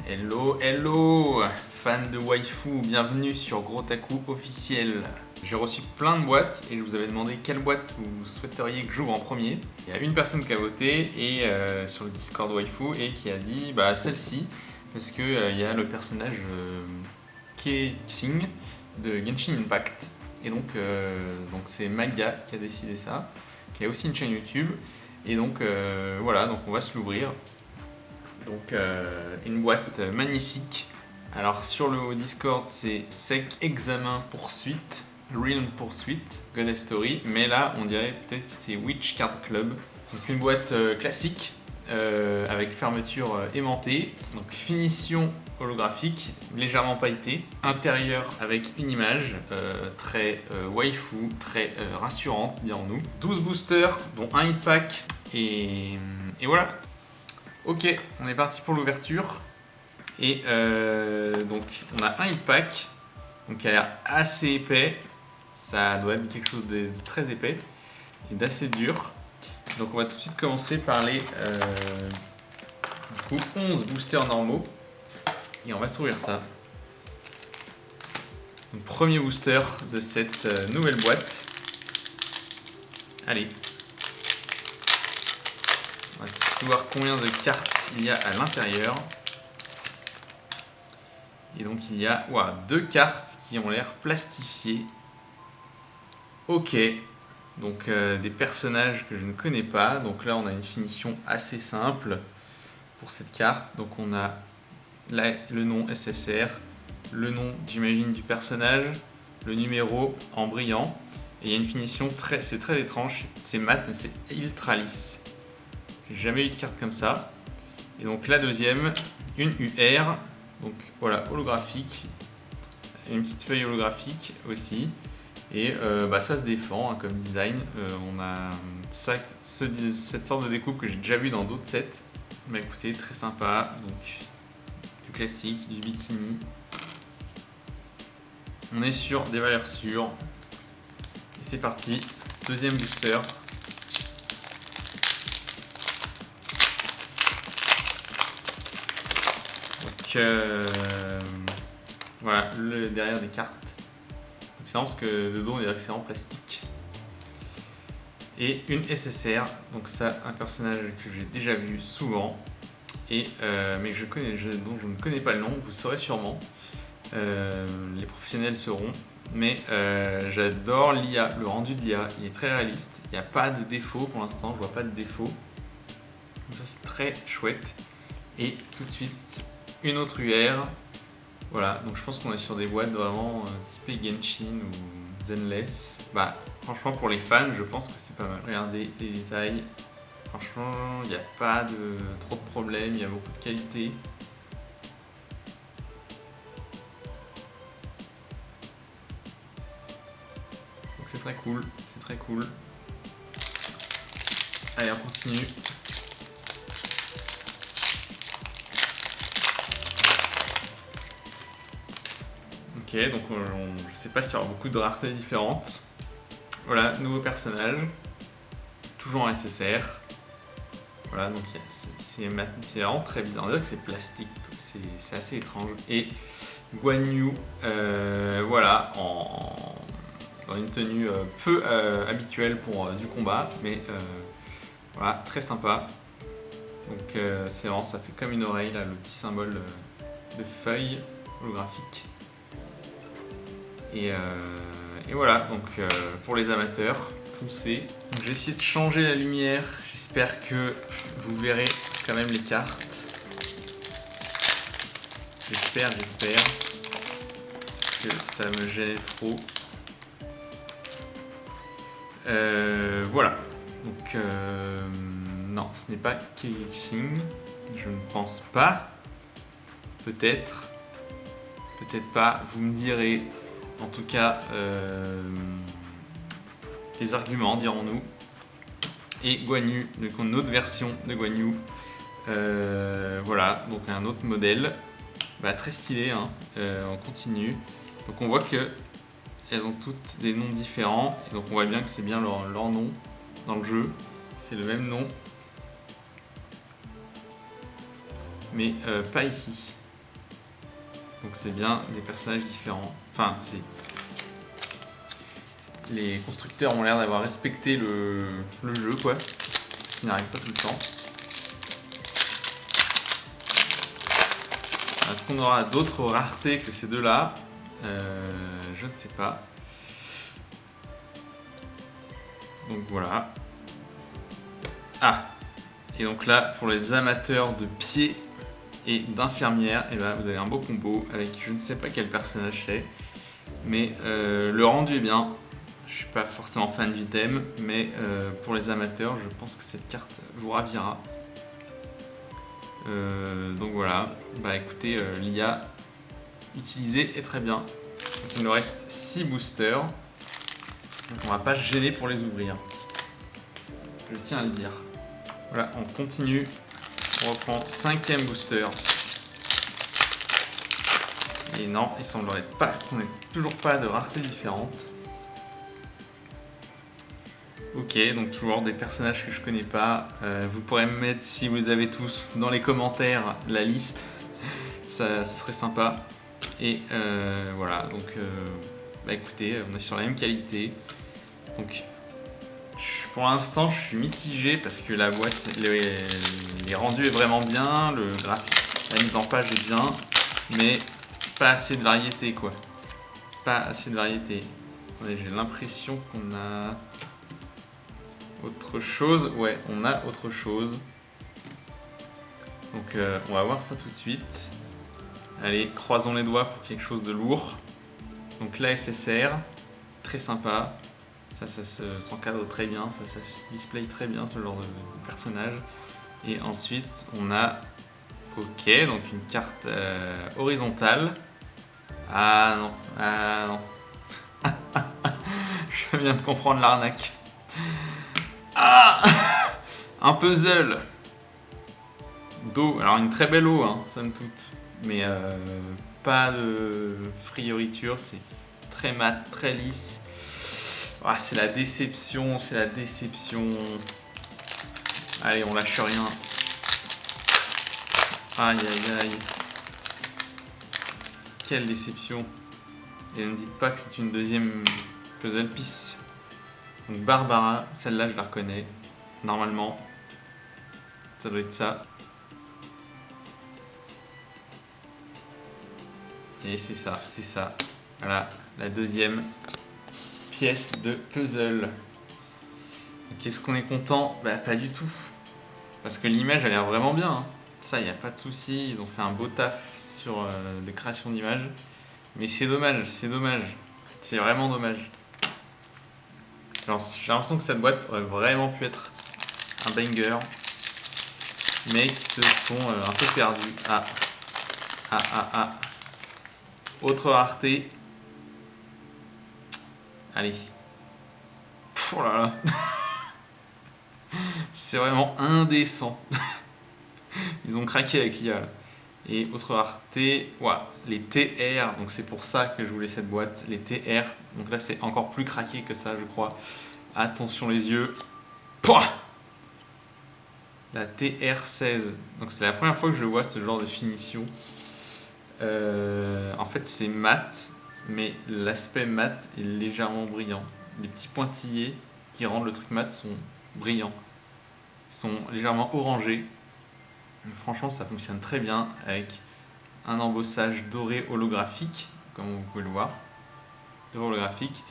Hello, hello, fans de waifu, bienvenue sur Grotaku officiel. J'ai reçu plein de boîtes et je vous avais demandé quelle boîte vous souhaiteriez que j'ouvre en premier. Il y a une personne qui a voté et sur le Discord waifu et qui a dit bah celle-ci parce que il y a le personnage Kexing de Genshin Impact et donc c'est Maga qui a décidé ça, qui a aussi une chaîne YouTube et donc voilà, donc on va se l'ouvrir. Donc une boîte magnifique. Alors sur le Discord c'est Sec Examen Poursuite, Realm Poursuite, Goddess Story, mais là on dirait peut-être que c'est Witch Card Club. Donc une boîte classique avec fermeture aimantée, donc finition holographique, légèrement pailletée, intérieur avec une image très waifu, très rassurante dirons-nous. 12 boosters dont un hit pack et voilà. Ok, on est parti pour l'ouverture. Et donc on a un hit pack, donc qui a l'air assez épais. Ça doit être quelque chose de très épais et d'assez dur. Donc on va tout de suite commencer par les 11 boosters normaux. Et on va s'ouvrir ça. Donc, premier booster de cette nouvelle boîte. Allez. On va tout de suite voir combien de cartes il y a à l'intérieur. Et donc il y a deux cartes qui ont l'air plastifiées. Ok, donc des personnages que je ne connais pas. Donc là on a une finition assez simple pour cette carte. Donc on a là le nom SSR, le nom j'imagine du personnage, le numéro en brillant. Et il y a une finition c'est très étrange, c'est mat mais c'est ultra lisse. J'ai jamais eu de carte comme ça. Et donc la deuxième, une UR. Donc voilà, holographique, une petite feuille holographique aussi, et ça se défend hein, comme design. On a cette sorte de découpe que j'ai déjà vu dans d'autres sets. Bah écoutez, très sympa, donc du classique, du bikini. On est sur des valeurs sûres, et c'est parti, deuxième booster. Donc voilà, le derrière des cartes. C'est marrant parce que dedans on dirait que c'est en plastique. Et une SSR, donc ça un personnage que j'ai déjà vu souvent, et mais dont je ne connais pas le nom, vous saurez sûrement. Les professionnels sauront. Mais j'adore l'IA, le rendu de l'IA, il est très réaliste, il n'y a pas de défaut pour l'instant, je vois pas de défaut. Donc ça c'est très chouette. Et tout de suite, une autre UR. Voilà, donc je pense qu'on est sur des boîtes vraiment typées Genshin ou Zenless. Bah, franchement, pour les fans, je pense que c'est pas mal. Regardez les détails. Franchement, il n'y a pas trop de problèmes, il y a beaucoup de qualité. Donc c'est très cool, c'est très cool. Allez, on continue. Ok, donc je sais pas s'il y aura beaucoup de raretés différentes. Voilà, nouveau personnage. Toujours en SSR. Voilà, donc c'est vraiment très bizarre. On dirait que c'est plastique, c'est assez étrange. Et Guan Yu, voilà, dans une tenue peu habituelle pour du combat, mais voilà, très sympa. Donc c'est vraiment, ça fait comme une oreille, là, le petit symbole de feuille holographique. Et voilà, donc pour les amateurs, foncez. Donc j'ai essayé de changer la lumière, j'espère que vous verrez quand même les cartes. J'espère, parce que ça me gênait trop. Voilà, donc non, ce n'est pas Kexing, je ne pense pas. Peut-être pas, vous me direz. En tout cas, des arguments, dirons-nous. Et Guan Yu, donc une autre version de Guan Yu. Voilà, donc un autre modèle. Très stylé, hein. On continue. Donc on voit qu'elles ont toutes des noms différents. Et donc on voit bien que c'est bien leur nom dans le jeu. C'est le même nom. Mais pas ici. Donc c'est bien des personnages différents. Enfin, c'est... Les constructeurs ont l'air d'avoir respecté le jeu, quoi. Ce qui n'arrive pas tout le temps. Est-ce qu'on aura d'autres raretés que ces deux-là? Je ne sais pas. Donc voilà. Ah! Et donc là, pour les amateurs de pieds et d'infirmières, et ben vous avez un beau combo avec je ne sais pas quel personnage c'est. Mais le rendu est bien. Je suis pas forcément fan du thème, mais pour les amateurs, je pense que cette carte vous ravira. Donc voilà, bah écoutez, l'IA utilisée est très bien. Donc il nous reste 6 boosters. Donc on va pas se gêner pour les ouvrir. Je tiens à le dire. Voilà, on continue. On reprend 5e booster. Et non, il semblerait pas qu'on ait toujours pas de rareté différente. Ok, donc toujours des personnages que je connais pas. Vous pourrez me mettre, si vous les avez tous, dans les commentaires, la liste. Ça serait sympa. Et voilà, donc bah écoutez, on est sur la même qualité. Donc pour l'instant, je suis mitigé parce que la boîte, les rendus est vraiment bien, le graphique, la mise en page est bien, mais pas assez de variété, quoi. Pas assez de variété. Attendez, j'ai l'impression qu'on a autre chose. Ouais, on a autre chose. Donc on va voir ça tout de suite. Allez, croisons les doigts pour quelque chose de lourd. Donc la SSR, très sympa. Ça s'encadre très bien, ça se display très bien ce genre de personnage. Et ensuite on a, ok, donc une carte horizontale. Ah non, ah non. Je viens de comprendre l'arnaque. Ah, un puzzle d'eau, alors une très belle eau, hein, somme toute, mais pas de frioriture, c'est très mat, très lisse. Ah, c'est la déception, c'est la déception. Allez, on lâche rien. Aïe aïe aïe. Quelle déception. Et ne me dites pas que c'est une deuxième puzzle piece. Donc Barbara, celle-là je la reconnais. Normalement, ça doit être ça. Et c'est ça, c'est ça. Voilà, la deuxième pièce de puzzle. Est-ce qu'on est content? Bah pas du tout. Parce que l'image a l'air vraiment bien. Hein. Ça, il n'y a pas de souci. Ils ont fait un beau taf sur des créations d'images. Mais c'est dommage, c'est dommage. C'est vraiment dommage. Genre, j'ai l'impression que cette boîte aurait vraiment pu être un banger. Mais qui se sont un peu perdus. Ah. Ah, ah, ah. Autre rareté. Allez. Oh là là. C'est vraiment indécent. Ils ont craqué avec l'IA. Et autre rareté, ouais, les TR. Donc c'est pour ça que je voulais cette boîte. Les TR. Donc là c'est encore plus craqué que ça, je crois. Attention les yeux. Pouah, la TR16. Donc c'est la première fois que je vois ce genre de finition. En fait c'est mat, mais l'aspect mat est légèrement brillant. Les petits pointillés qui rendent le truc mat sont brillants. Ils sont légèrement orangés. Franchement ça fonctionne très bien avec un embossage doré holographique, comme vous pouvez le voir. Doré holographique.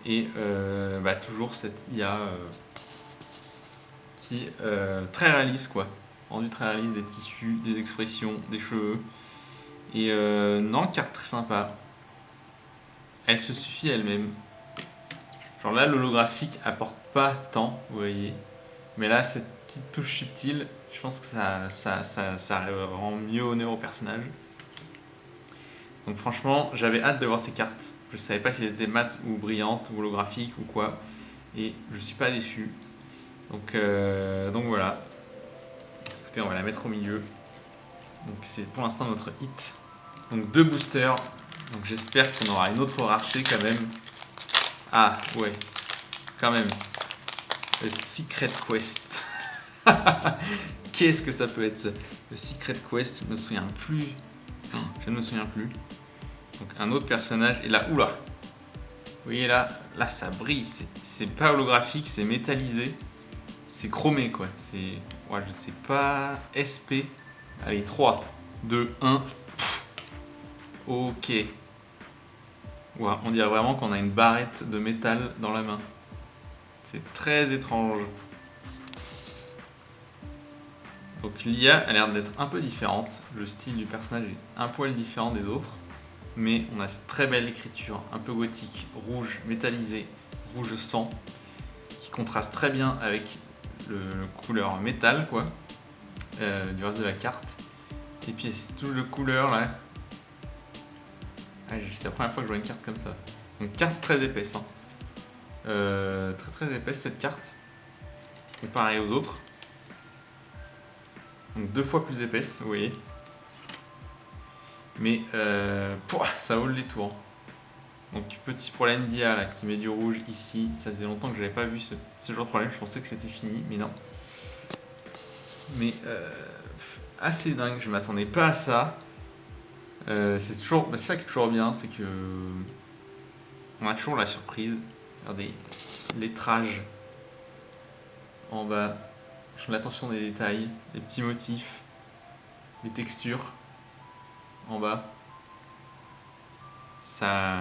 Et bah, toujours cette IA qui très réaliste, quoi. Rendu très réaliste, des tissus, des expressions, des cheveux. Et non, carte très sympa. Elle se suffit elle-même. Genre là, l'holographique apporte pas tant, vous voyez. Mais là, cette petite touche subtile, je pense que ça rend mieux honneur au personnage. Donc franchement, j'avais hâte de voir ces cartes. Je savais pas si elles étaient mates ou brillantes, ou holographiques ou quoi. Et je suis pas déçu. Donc voilà. Écoutez, on va la mettre au milieu. Donc c'est pour l'instant notre hit. Donc 2 boosters. Donc j'espère qu'on aura une autre rareté quand même. Ah ouais, quand même. Le Secret Quest. Qu'est-ce que ça peut être ça? Le Secret Quest, je me souviens plus. Je ne me souviens plus. Donc un autre personnage, et là, oula. Vous voyez là ça brille, c'est pas holographique, c'est métallisé. C'est chromé quoi, c'est... Ouais, je sais pas... SP. Allez, 3, 2, 1. Ok. Ouais, on dirait vraiment qu'on a une barrette de métal dans la main. C'est très étrange. Donc l'IA a l'air d'être un peu différente. Le style du personnage est un poil différent des autres. Mais on a cette très belle écriture, un peu gothique, rouge métallisé, rouge sang, qui contraste très bien avec le couleur métal quoi, du reste de la carte. Et puis cette touche de couleur là. Ah, c'est la première fois que je vois une carte comme ça. Donc carte très épaisse. Hein. Très épaisse cette carte, comparée aux autres. Donc 2 fois plus épaisse, vous voyez. Mais ça vaut le détour. Donc petit problème d'IA là qui met du rouge ici. Ça faisait longtemps que j'avais pas vu ce genre de problème. Je pensais que c'était fini, mais non. Mais assez dingue, je m'attendais pas à ça. C'est ça qui est toujours bien, c'est que on a toujours la surprise. Regardez, lettrage en bas, l'attention des détails, les petits motifs, les textures en bas. Ça,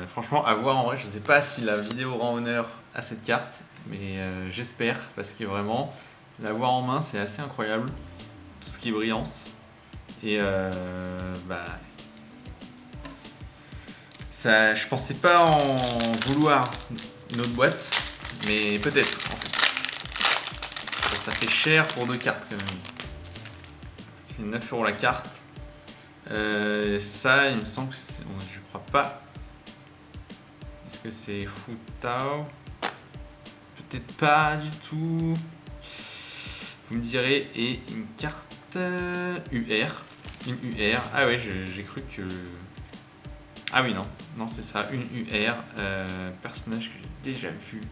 franchement, à voir en vrai. Je sais pas si la vidéo rend honneur à cette carte, mais j'espère parce que vraiment, la voir en main, c'est assez incroyable. Tout ce qui est brillance. Et ça, je pensais pas en vouloir une autre boîte, mais peut-être. En fait. Ça fait cher pour 2 cartes quand même. C'est 9 € la carte. Ça, il me semble que je crois pas. Est-ce que c'est Futao? Peut-être pas du tout. Vous me direz. Et une carte UR. Une UR. Ah ouais, j'ai cru que... Ah oui, non. Non, c'est ça. Une UR. Personnage que j'ai déjà vu.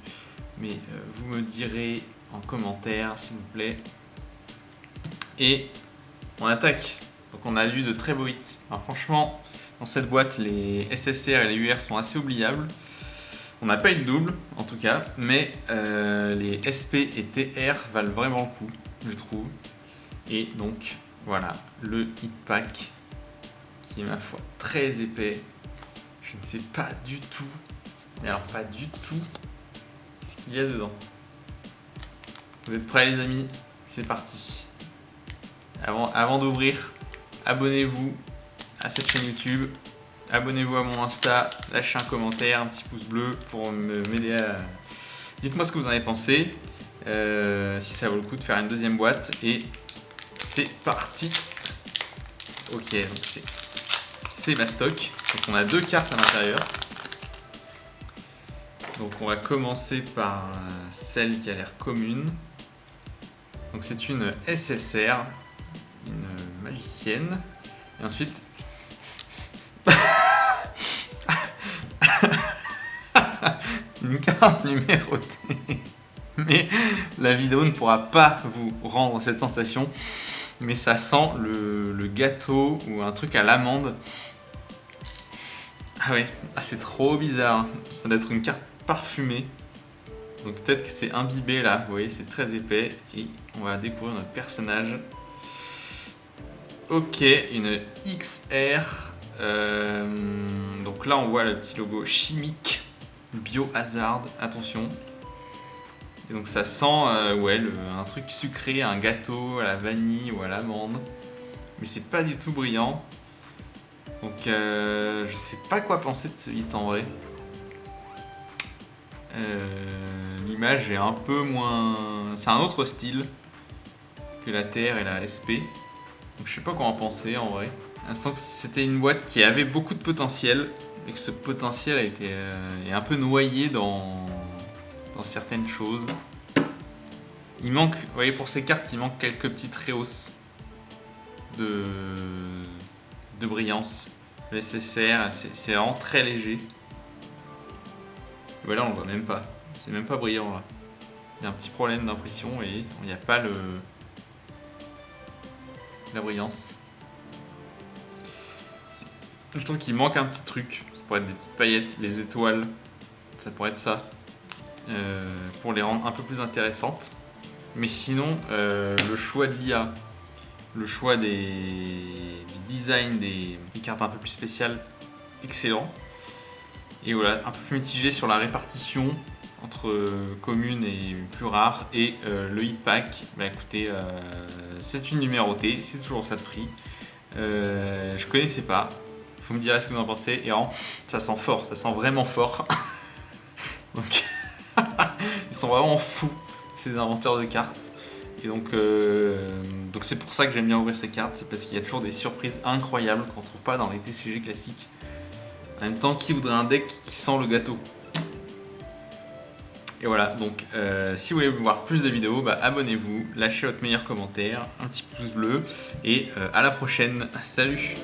Mais vous me direz en commentaire, s'il vous plaît. Et on attaque. Donc on a eu de très beaux hits. Alors franchement, dans cette boîte, les SSR et les UR sont assez oubliables. On n'a pas eu de double, en tout cas, mais les SP et TR valent vraiment le coup, je trouve. Et donc, voilà, le hit pack, qui est ma foi très épais. Je ne sais pas du tout, mais alors pas du tout, ce qu'il y a dedans. Vous êtes prêts les amis? C'est parti. Avant d'ouvrir, abonnez-vous à cette chaîne YouTube, abonnez-vous à mon Insta, lâchez un commentaire, un petit pouce bleu pour m'aider à... Dites-moi ce que vous en avez pensé, si ça vaut le coup de faire une deuxième boîte, et c'est parti. Ok, donc c'est ma stock, donc on a 2 cartes à l'intérieur. Donc on va commencer par celle qui a l'air commune. Donc c'est une SSR, une magicienne. Et ensuite... une carte numérotée. Mais la vidéo ne pourra pas vous rendre cette sensation. Mais ça sent le gâteau ou un truc à l'amande. Ah ouais, c'est trop bizarre. Ça doit être une carte parfumée. Donc peut-être que c'est imbibé là. Vous voyez, c'est très épais. Et on va découvrir notre personnage. Ok, une XR. Donc là, on voit le petit logo chimique. Biohazard, attention. Et donc ça sent un truc sucré, un gâteau à la vanille ou à l'amande. Mais c'est pas du tout brillant. Donc je sais pas quoi penser de ce hit en vrai. L'image est un peu moins... C'est un autre style que la TR et la SP. Donc je sais pas quoi en penser en vrai. Je sens que c'était une boîte qui avait beaucoup de potentiel. Et que ce potentiel a été est un peu noyé dans certaines choses. Il manque, vous voyez, pour ces cartes, il manque quelques petites rehausses de brillance. Le SSR, c'est vraiment très léger. Voilà, on le voit même pas. C'est même pas brillant là. Il y a un petit problème d'impression et il n'y a pas la brillance. Je trouve qu'il manque un petit truc. Ça pourrait être des petites paillettes, les étoiles. Ça pourrait être ça. Pour les rendre un peu plus intéressantes. Mais sinon, le choix de l'IA, le choix du design des cartes un peu plus spéciales, excellent. Et voilà, un peu plus mitigé sur la répartition entre communes et plus rares. Et le hit pack, bah écoutez, c'est une numérotée, c'est toujours ça de prix. Je connaissais pas. Vous me direz ce que vous en pensez. Et ça sent fort, ça sent vraiment fort. Donc, ils sont vraiment fous, ces inventeurs de cartes. Et donc c'est pour ça que j'aime bien ouvrir ces cartes, c'est parce qu'il y a toujours des surprises incroyables qu'on ne trouve pas dans les TCG classiques. En même temps, qui voudrait un deck qui sent le gâteau? Et voilà, donc si vous voulez voir plus de vidéos, bah, abonnez-vous, lâchez votre meilleur commentaire, un petit pouce bleu, et à la prochaine. Salut!